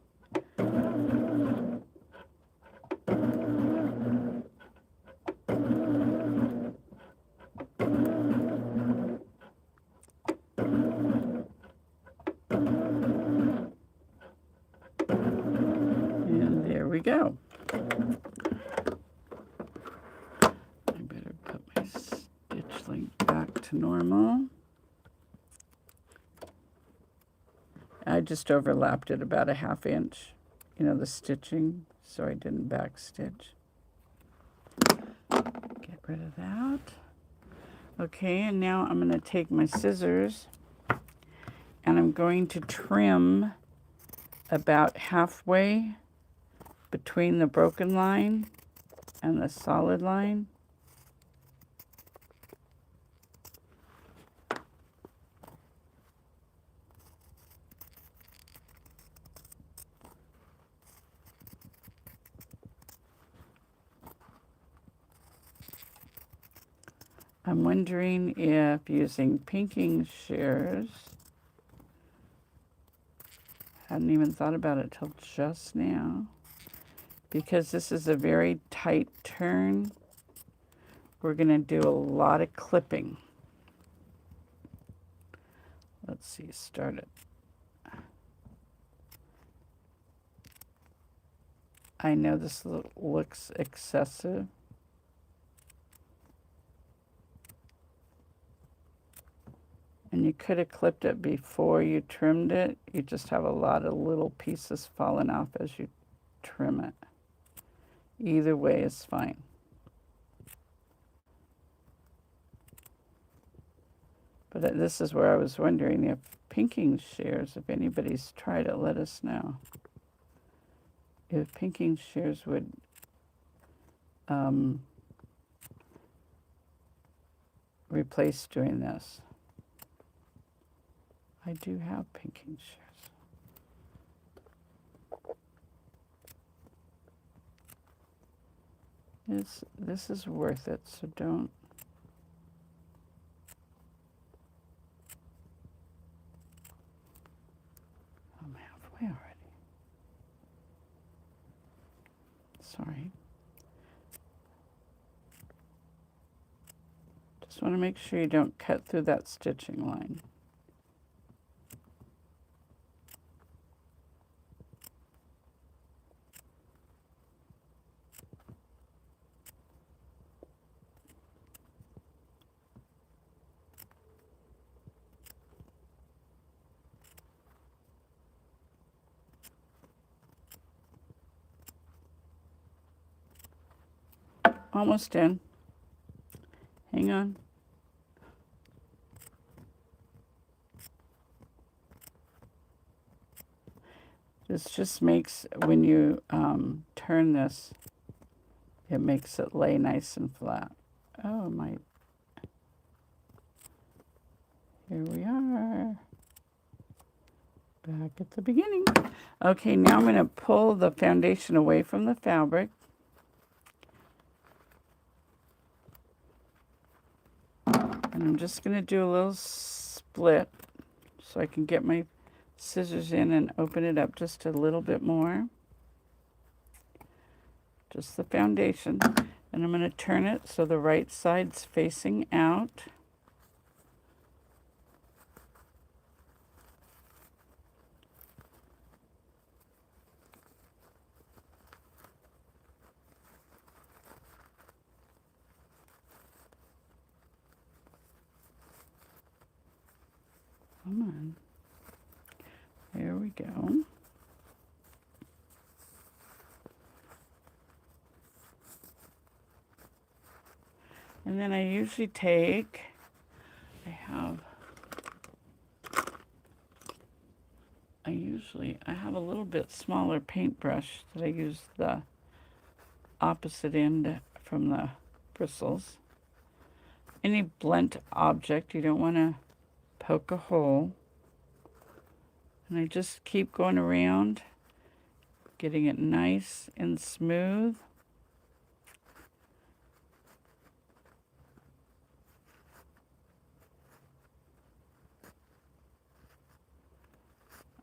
And there we go. I better put my stitch length back to normal. I just overlapped it about a ½ inch, the stitching, so I didn't back stitch. Get rid of that. Okay, and now I'm going to take my scissors and I'm going to trim about halfway between the broken line and the solid line. I'm wondering if using pinking shears, hadn't even thought about it till just now, because this is a very tight turn, we're going to do a lot of clipping. Let's see, start it. I know this looks excessive. And you could have clipped it before you trimmed it. You just have a lot of little pieces falling off as you trim it. Either way is fine. But this is where I was wondering if pinking shears, if anybody's tried it, let us know. if pinking shears would replace doing this. I do have pinking shears. This is worth it, so don't. I'm halfway already. Sorry. Just want to make sure you don't cut through that stitching line. Almost in. Hang on. This just makes, when you turn this, it makes it lay nice and flat. Oh, my. Here we are. Back at the beginning. Okay, now I'm going to pull the foundation away from the fabric. And I'm just going to do a little split so I can get my scissors in and open it up just a little bit more. Just the foundation. And I'm going to turn it so the right side's facing out. Come on. There we go. And then I usually take, I have a little bit smaller paintbrush that I use the opposite end from the bristles. Any blunt object, you don't want to poke a hole. And I just keep going around, getting it nice and smooth.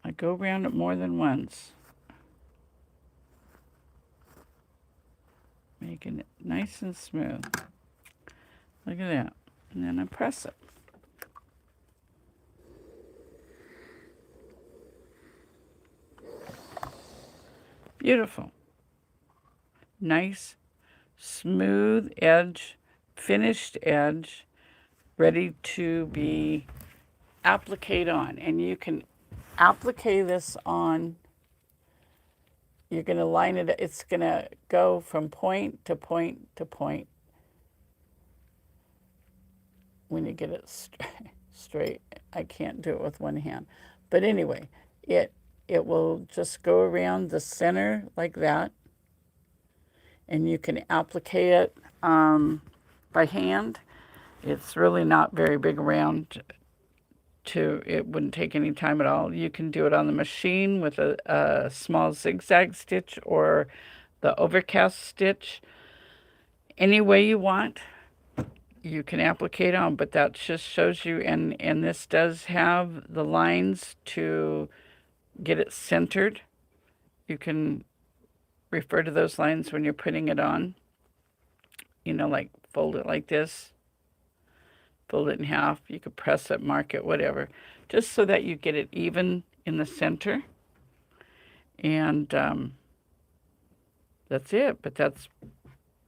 I go around it more than once, making it nice and smooth. Look at that. And then I press it. Beautiful. Nice, smooth edge, finished edge, ready to be appliqued on. And you can applique this on. You're going to line it. It's going to go from point to point to point when you get it straight. I can't do it with one hand. But anyway, it will just go around the center like that. And you can applique it by hand. It's really not very big around. It wouldn't take any time at all. You can do it on the machine with a small zigzag stitch or the overcast stitch. Any way you want, you can applique it on, but that just shows you, and this does have the lines to get it centered. You can refer to those lines when you're putting it on. You know, like fold it like this. Fold it in half. You could press it, mark it, whatever. Just so that you get it even in the center. And that's it. But that's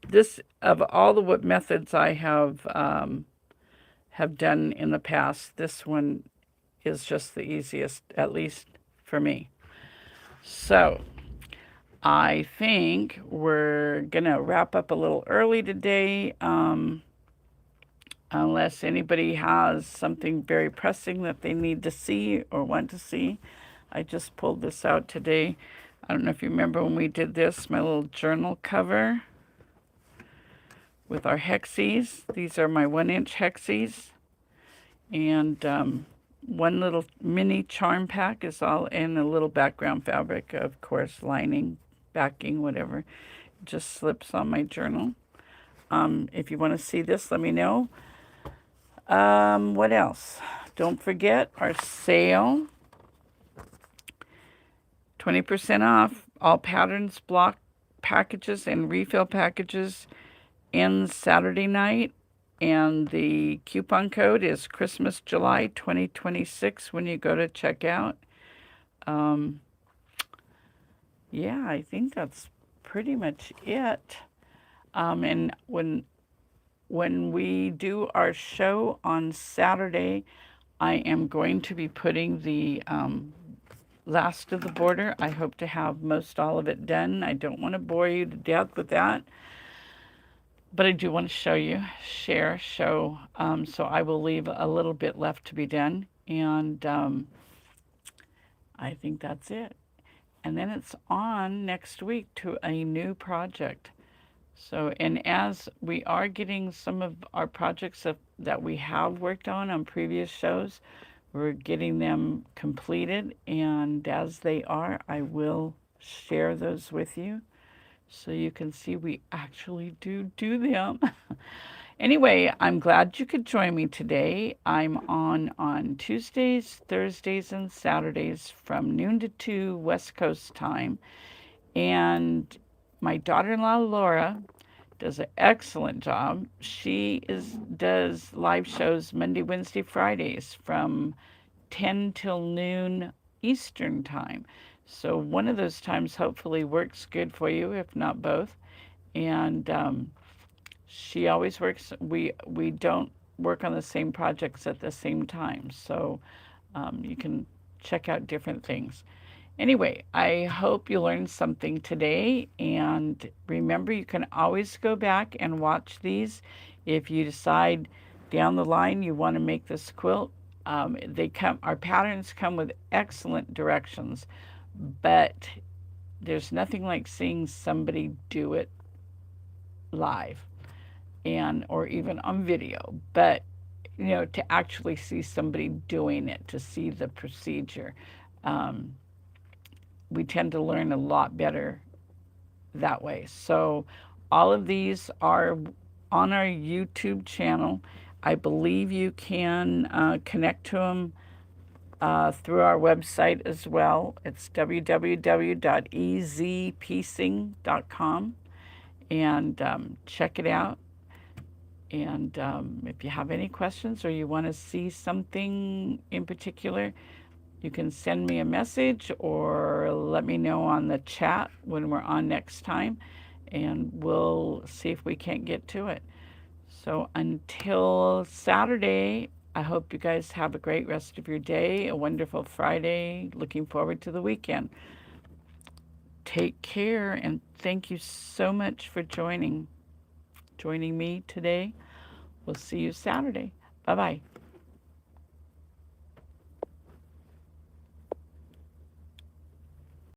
this, of all the methods I have done in the past, this one is just the easiest, at least for me. So I think we're gonna wrap up a little early today. Unless anybody has something very pressing that they need to see or want to see. I just pulled this out today. I don't know if you remember when we did this, my little journal cover with our hexies. These are my 1-inch hexies. And one little mini charm pack is all in a little background fabric, of course, lining, backing, whatever. Just slips on my journal. If you want to see this, let me know. What else? Don't forget our sale. 20% off all patterns, block packages, and refill packages ends Saturday night. And the coupon code is Christmas July 2026 when you go to checkout. Yeah, I think that's pretty much it. And when we do our show on Saturday, I am going to be putting the last of the border. I hope to have most all of it done. I don't want to bore you to death with that, but I do want to show you, share, show. So I will leave a little bit left to be done, and I think that's it. And then it's on next week to a new project. So, and as we are getting some of our projects that we have worked on previous shows, we're getting them completed, and as they are, I will share those with you so you can see we actually do them. Anyway, I'm glad you could join me today. I'm on Tuesdays, Thursdays, and Saturdays from noon to 2 West Coast time. And my daughter-in-law, Laura, does an excellent job. She does live shows Monday, Wednesday, Fridays from 10 till noon Eastern time. So one of those times hopefully works good for you, if not both. And she always works. We don't work on the same projects at the same time, so you can check out different things. Anyway, I hope you learned something today, and remember, you can always go back and watch these if you decide down the line you want to make this quilt. Our patterns come with excellent directions, but there's nothing like seeing somebody do it live or even on video, but to actually see somebody doing it, to see the procedure. We tend to learn a lot better that way. So all of these are on our YouTube channel. I believe you can connect to them through our website as well. It's www.ezpiecing.com, and check it out. And if you have any questions or you want to see something in particular, you can send me a message or let me know on the chat when we're on next time, and we'll see if we can't get to it. So until Saturday, I hope you guys have a great rest of your day, a wonderful Friday. Looking forward to the weekend. Take care, and thank you so much for joining me today. We'll see you Saturday. Bye-bye.